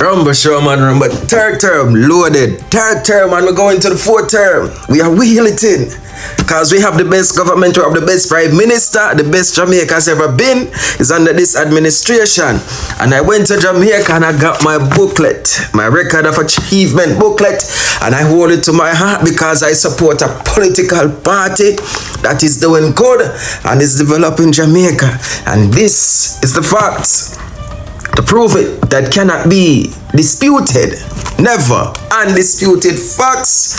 Rumble show, man, rumble. Third term, loaded. Third term, and we're going to the fourth term. We are wheeling it in. Because we have the best government, we have the best prime minister, the best Jamaica's ever been is under this administration. And I went to Jamaica and I got my booklet, my record of achievement booklet, and I hold it to my heart because I support a political party that is doing good and is developing Jamaica. And this is the facts. To prove it, that cannot be disputed. Never. Undisputed facts,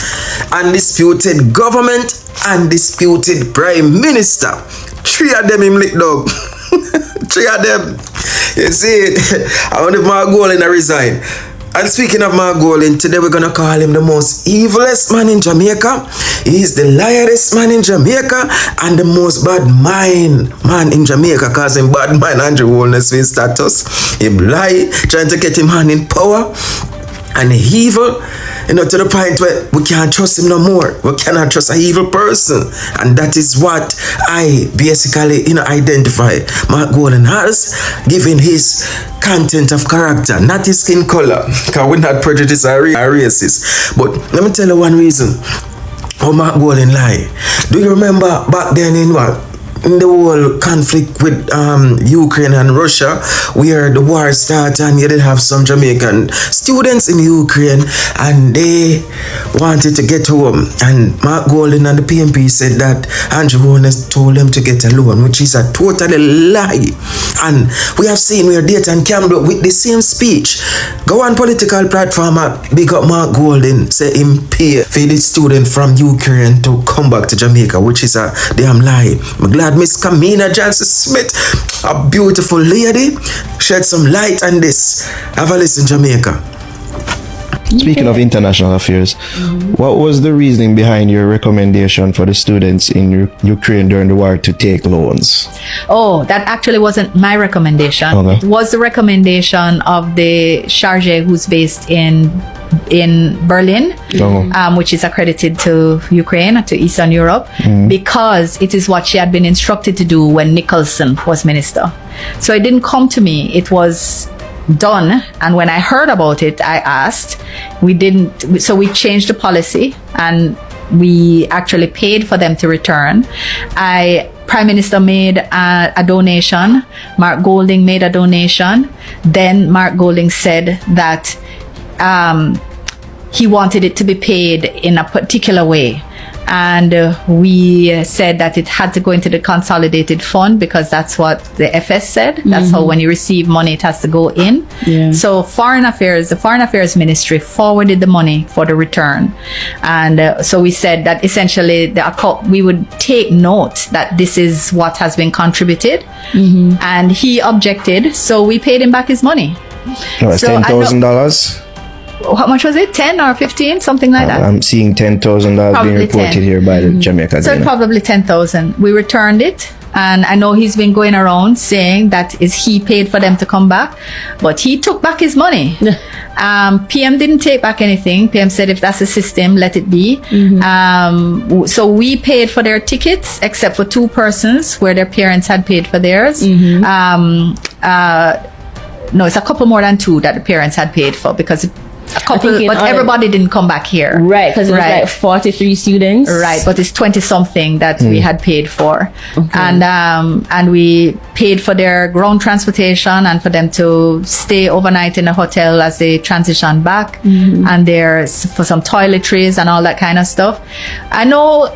undisputed government, undisputed prime minister. Three of them him lick dog. Three of them. You see it? I want my goal in a resign. And speaking of Margolin, today we're gonna call him the most evilest man in Jamaica. He's the liarest man in Jamaica and the most bad mind man in Jamaica, cause him bad mind Andrew Holness with status. Him lie, trying to get him hand in power. And evil, to the point where we can't trust him no more. We cannot trust an evil person. And that is what I basically, identify Mark Golden as, given his content of character, not his skin color. Because we're not prejudiced or racist. But let me tell you one reason how Mark Golden lie. Do you remember back then in the whole conflict with Ukraine and Russia, where the war started and you did have some Jamaican students in Ukraine and they wanted to get home, and Mark Golden and the PNP said that Andrew Holness told them to get a loan, which is a totally lie. And we have seen where Dayton Campbell with the same speech go on political platform big up Mark Golden, say him pay for the student from Ukraine to come back to Jamaica, which is a damn lie. I'm glad Miss Kamina Johnson Smith, a beautiful lady, shed some light on this. Have a listen, Jamaica. Speaking of international affairs, what was the reasoning behind your recommendation for the students in Ukraine during the war to take loans? Oh, that actually wasn't my recommendation. Okay. It was the recommendation of the charge who's based in Berlin, which is accredited to Ukraine, to Eastern Europe, because it is what she had been instructed to do when Nicholson was minister. So it didn't come to me. It was done, and when I heard about it, I asked. So we changed the policy and we actually paid for them to return. Prime Minister made a donation. Mark Golding made a donation. Then Mark Golding said that he wanted it to be paid in a particular way. And we said that it had to go into the consolidated fund because that's what the FS said. That's how when you receive money, it has to go in. Yeah. So the Foreign Affairs Ministry forwarded the money for the return. And so we said that essentially we would take note that this is what has been contributed. And he objected. So we paid him back his money. No, it's $10,000. How much was it? 10 or 15? Something like that? I'm seeing $10,000 being reported 10. Here by the Jamaica. So probably 10,000. We returned it. And I know he's been going around saying that he paid for them to come back. But he took back his money. PM didn't take back anything. PM said if that's the system, let it be. So we paid for their tickets, except for 2 persons where their parents had paid for theirs. No, it's a couple more than 2 that the parents had paid for because a couple, but everybody didn't come back here. Right, because it was like 43 students. Right, but it's 20 something that we had paid for. Okay. And we paid for their ground transportation and for them to stay overnight in a hotel as they transition back. And for some toiletries and all that kind of stuff. I know,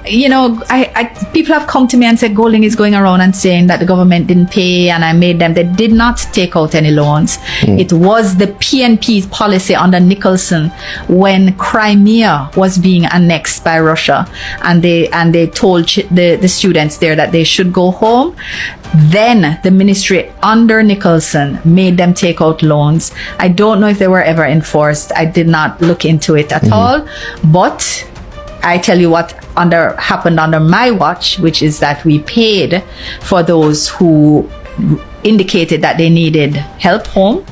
people have come to me and said Golding is going around and saying that the government didn't pay and I made them. They did not take out any loans. It was the PNP's policy under Nicholson when Crimea was being annexed by Russia, and they told the students there that they should go home. Then the ministry under Nicholson made them take out loans. I don't know if they were ever enforced. I did not look into it at all, but I tell you what happened under my watch, which is that we paid for those who indicated that they needed help home,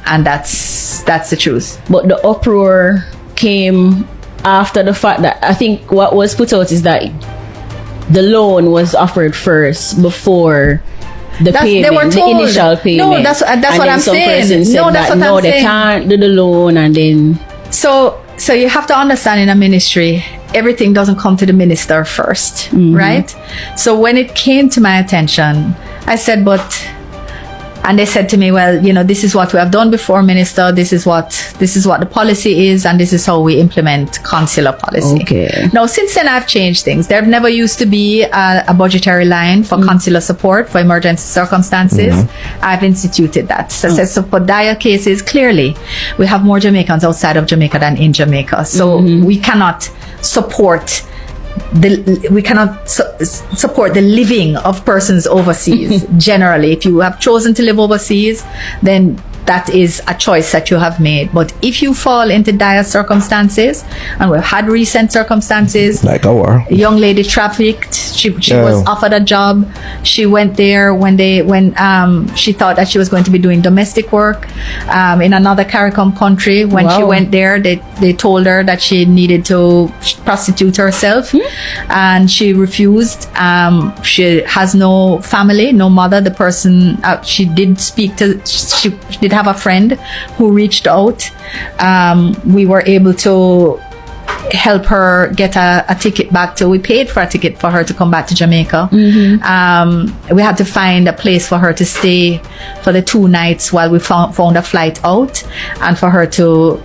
and that's the truth. But the uproar came after the fact that I think what was put out is that the loan was offered first before the payment, the initial payment. No, that's and what then I'm some saying. person said No, that's that what no, I'm they saying. can't do the loan, and then So you have to understand, in a ministry, everything doesn't come to the minister first, right? So when it came to my attention, I said, and they said to me, well, this is what we have done before, minister. This is what the policy is, and this is how we implement consular policy. Okay. Now, since then, I've changed things. There never used to be a budgetary line for consular support for emergency circumstances. I've instituted that. So for dire cases, clearly, we have more Jamaicans outside of Jamaica than in Jamaica. So we cannot support support the living of persons overseas. Generally, if you have chosen to live overseas, then that is a choice that you have made. But if you fall into dire circumstances, and we've had recent circumstances, Like our. a young lady trafficked, she was offered a job. She went there when she thought that she was going to be doing domestic work in another CARICOM country. When she went there, they told her that she needed to prostitute herself, and she refused. She has no family, no mother. The person she did have a friend who reached out. We were able to help her get a ticket back we paid for a ticket for her to come back to Jamaica. We had to find a place for her to stay for the 2 nights while we found a flight out, and for her to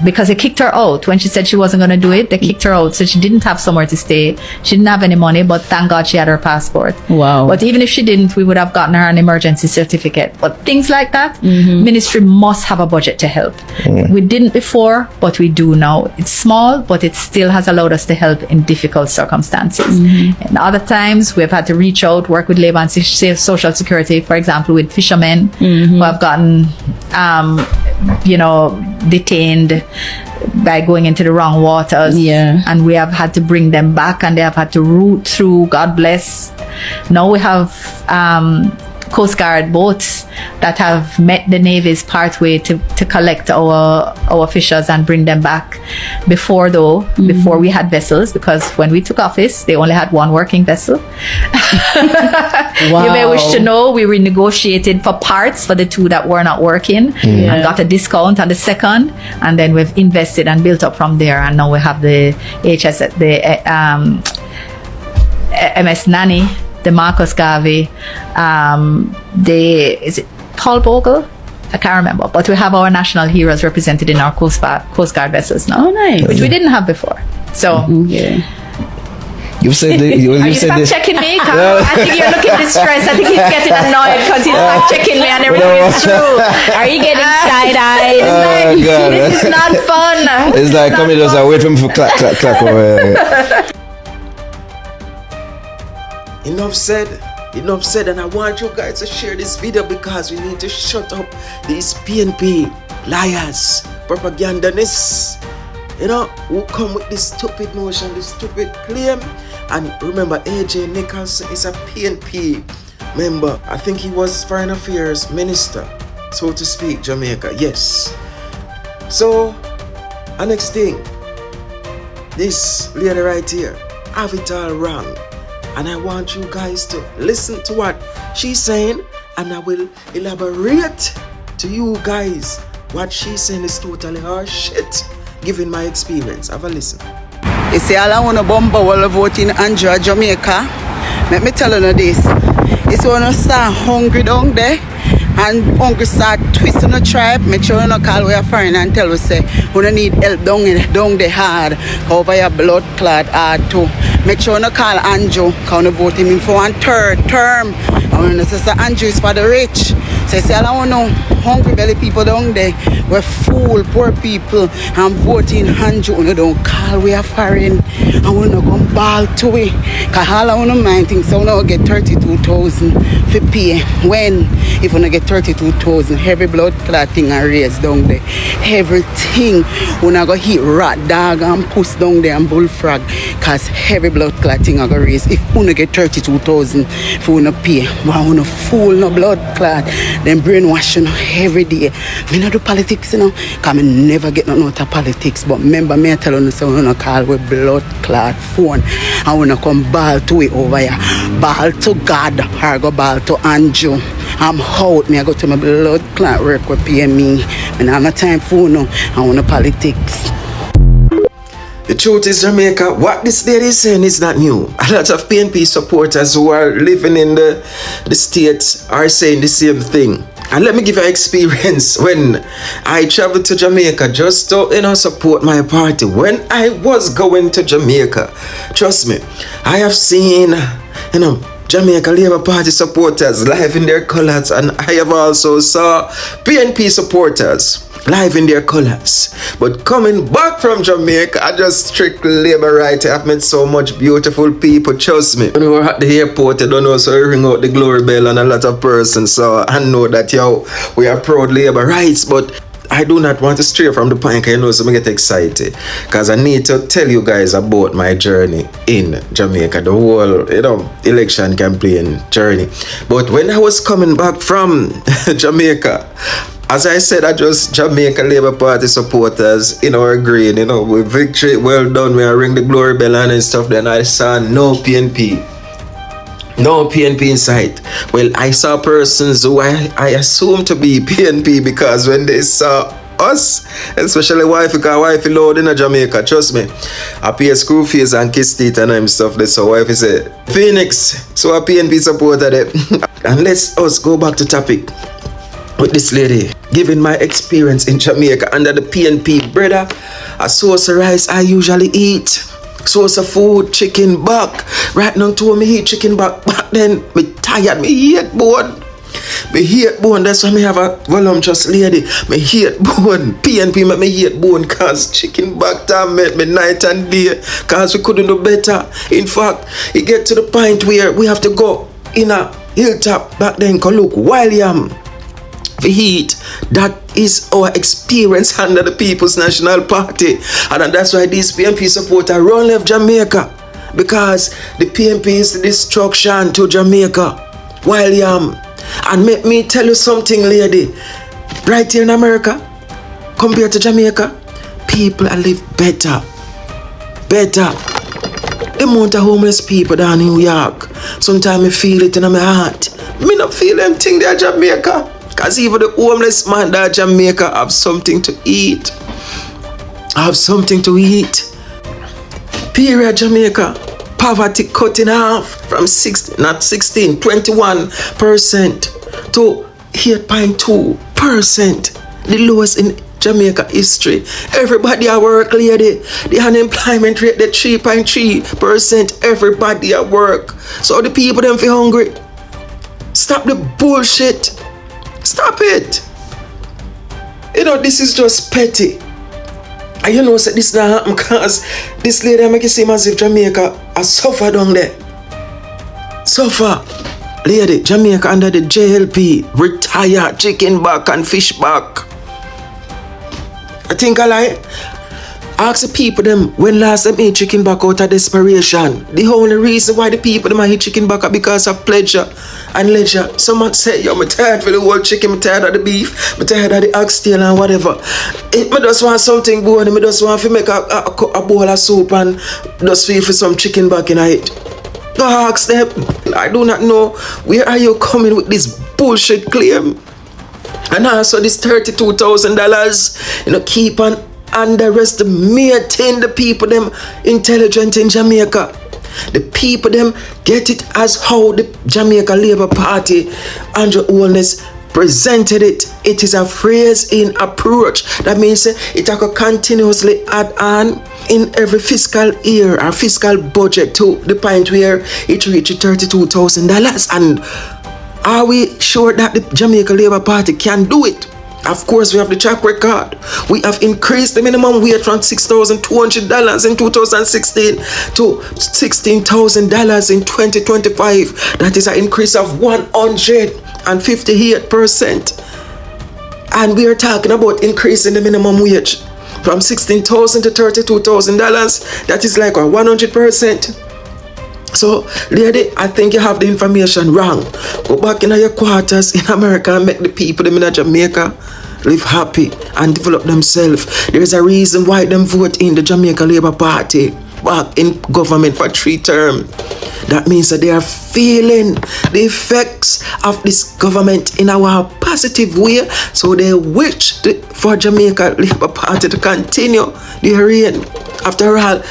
because they kicked her out when she said she wasn't going to do it. They kicked her out, so she didn't have somewhere to stay. She didn't have any money, but thank God she had her passport. Wow. But even if she didn't, we would have gotten her an emergency certificate. But things like that, ministry must have a budget to help. We didn't before, but we do now. It's small, but it still has allowed us to help in difficult circumstances. And other times we've had to reach out, work with labor and social security, for example, with fishermen who have gotten detained by going into the wrong waters, and we have had to bring them back, and they have had to route through. God bless. Now we have Coast Guard boats that have met the Navy's pathway to collect our fishers and bring them back. Before we had vessels, because when we took office, they only had one working vessel. You may wish to know, we renegotiated for parts for the 2 that were not working, and got a discount on the second, and then we've invested and built up from there, and now we have the MS Nanny, the Marcus Garvey, is it Paul Bogle? I can't remember, but we have our national heroes represented in our Coast Guard vessels now. Oh, nice. Which we didn't have before. So You said you said checking me? I think you're looking distressed. I think he's getting annoyed because he's fact checking me and everything is true. Are you getting side-eyed? This is not fun. It's like, come here, just wait for me for clack over here. Enough said, and I want you guys to share this video because we need to shut up these PNP liars, propagandists, who come with this stupid notion, this stupid claim. And remember, AJ Nicholson is a PNP member. I think he was Foreign Affairs Minister, so to speak, Jamaica, yes. So, next thing, this lady right here, have it all wrong. And I want you guys to listen to what she's saying, and I will elaborate to you guys what she's saying is totally her shit, given my experience. Have a listen. You see, all I want to bumper while voting Andrea Jamaica. Let me tell you this. It's when you start hungry down there, and hungry start twisting the tribe, make sure you don't call we a foreign and tell us say we don't need help down the hard, over your blood clot hard too. Make sure you don't call Andrew, because you vote him in for 1 third term. And when you say Andrew is for the rich. So you see, all I want to know, hungry belly people down there, we fool poor people and voting Andrew, and you don't call we a foreign, and we don't come ball to it. Because all I want to mind things, so now get 32,000 for pay. When? If you get 32,000, every blood clot thing are raised down there. Everything, we not go hit rat, dog and puss down there and bullfrog, because every blood clot thing are go raise. If you get 32,000, if you not pay, Why wanna fool no blood clot? Them brainwash you know, every day. Me no do politics, you know, cause me never get nothing out of politics. But remember me I tell you, so we wanna call with blood clot phone. I wanna come ball to it over here. Ball to God or go ball to Andrew. I'm out, me I go to my blood clot work with pay me. And I have no time for no. I wanna politics. The truth is, Jamaica, what this lady is saying is not new. A lot of PNP supporters who are living in the States are saying the same thing. And let me give you an experience when I traveled to Jamaica just to, support my party. When I was going to Jamaica, trust me, I have seen, Jamaica Labour Party supporters live in their colors, and I have also saw PNP supporters live in their colors. But coming back from Jamaica, I just strictly labor right. I've met so much beautiful people, trust me. When we were at the airport, I don't know, so I ring out the glory bell and a lot of persons, so I know that, we are proud labor rights, but I do not want to stray from the point, so I get excited because I need to tell you guys about my journey in Jamaica, the whole, election campaign journey. But when I was coming back from Jamaica, as I said, I just Jamaica Labour Party supporters, agreeing, with victory, well done, we are ring the glory bell and stuff. Then I saw no PNP. No PNP in sight. Well, I saw persons who I assumed to be PNP because when they saw us, especially wifey, because wifey load in Jamaica, trust me, I pay school fees and kiss teeth and stuff. So wifey said, Phoenix, so a PNP supporter there. And let's us go back to topic with this lady. Given my experience in Jamaica under the PNP, brother, a sauce of rice I usually eat. Source of food, chicken back. Right now, to me eat chicken back. Back then, me tired, me hate bone. Me hate bone, that's why me have a voluptuous lady. Me hate bone. PNP make me hate bone cause chicken back torment me night and day. Cause we couldn't do better. In fact, it get to the point where we have to go in a hilltop back then, cause look, William. The heat, that is our experience under the People's National Party, and that's why these PNP supporters run left Jamaica, because the PNP is the destruction to Jamaica. William, and make me tell you something, lady, right here in America compared to Jamaica, people are live better. The amount of homeless people down in New York, sometimes I feel it in my heart. Me not feel them thing there in Jamaica. Because even the homeless man that Jamaica have something to eat. Period, Jamaica. Poverty cut in half from 21% to 8.2%. The lowest in Jamaica history. Everybody at work, lady. The unemployment rate, the 3.3%. Everybody at work. So the people them feel hungry. Stop the bullshit. Stop it. This is just petty. And so this not happen because this lady make it seem as if Jamaica has suffered down there. Suffer. Lady, Jamaica under the JLP, retire chicken back and fish back. I think I lie. Ask the people them when last them eat chicken back out of desperation. The only reason why the people them eat chicken back are because of pleasure and leisure. Someone say, yo, me tired for the whole chicken, me tired of the beef, me tired of the oxtail and whatever. Me just want something good, me just want to make a bowl of soup and just feel for some chicken back in it. Go ask them. I do not know where are you coming with this bullshit claim. And also this $32,000, keep on underestimating the people them intelligent in Jamaica. The people them get it as how the Jamaica Labour Party Andrew Holness presented it. It is a phrase in approach. That means it can continuously add on in every fiscal year or fiscal budget to the point where it reaches $32,000. And are we sure that the Jamaica Labour Party can do it? Of course, we have the track record. We have increased the minimum wage from $6,200 in 2016 to $16,000 in 2025. That is an increase of 158%. And we are talking about increasing the minimum wage from $16,000 to $32,000. That is like a 100%. So, lady, I think you have the information wrong. Go back in your quarters in America and make the people them in Jamaica live happy and develop themselves. There's a reason why them vote in the Jamaica Labour Party back in government for 3 terms. That means that they are feeling the effects of this government in a positive way. So they wish for Jamaica Labour Party to continue their reign. After all,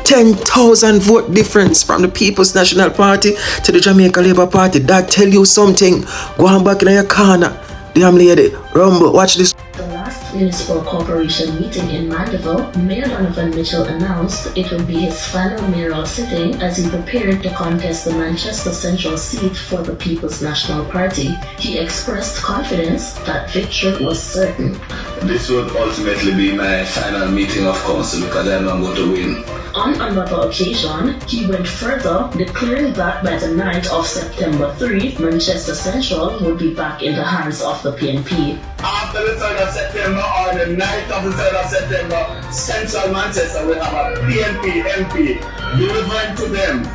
10,000 vote difference from the People's National Party to the Jamaica Labour Party. That tell you something. Go on back in your corner. Damn lady, Rumble, watch this. The last municipal corporation meeting in Mandeville, Mayor Donovan Mitchell announced it would be his final mayoral sitting as he prepared to contest the Manchester Central seat for the People's National Party. He expressed confidence that victory was certain. This would ultimately be my final meeting of council because I know I'm going to win. On another occasion, he went further, declaring that by the night of September 3, Manchester Central would be back in the hands of the PNP. After the 3rd of September or the night of the 3rd of September, Central Manchester will have a PNP MP delivering to them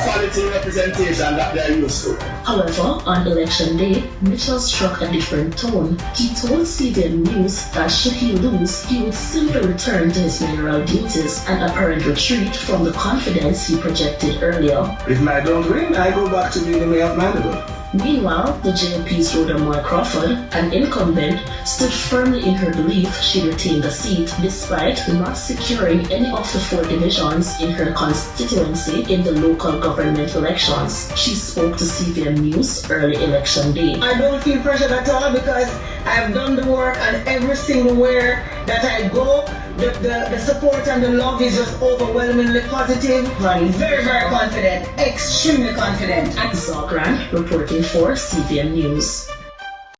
quality representation that they are used to. However, on election day, Mitchell struck a different tone. He told CVM News that should he lose, he would simply return to his mayoral duties, an apparent retreat from the confidence he projected earlier. If I don't win, I go back to being the mayor of Mandeville. Meanwhile, the JLP's Rhoda Moore Crawford, an incumbent, stood firmly in her belief she'd retain the seat despite not securing any of the 4 divisions in her constituency in the local government elections. She spoke to CVM News early election day. I don't feel pressured at all because I've done the work, and every single where that I go, the support and the love is just overwhelmingly positive. Very, very confident, extremely confident. Zogran reporting for CVM News.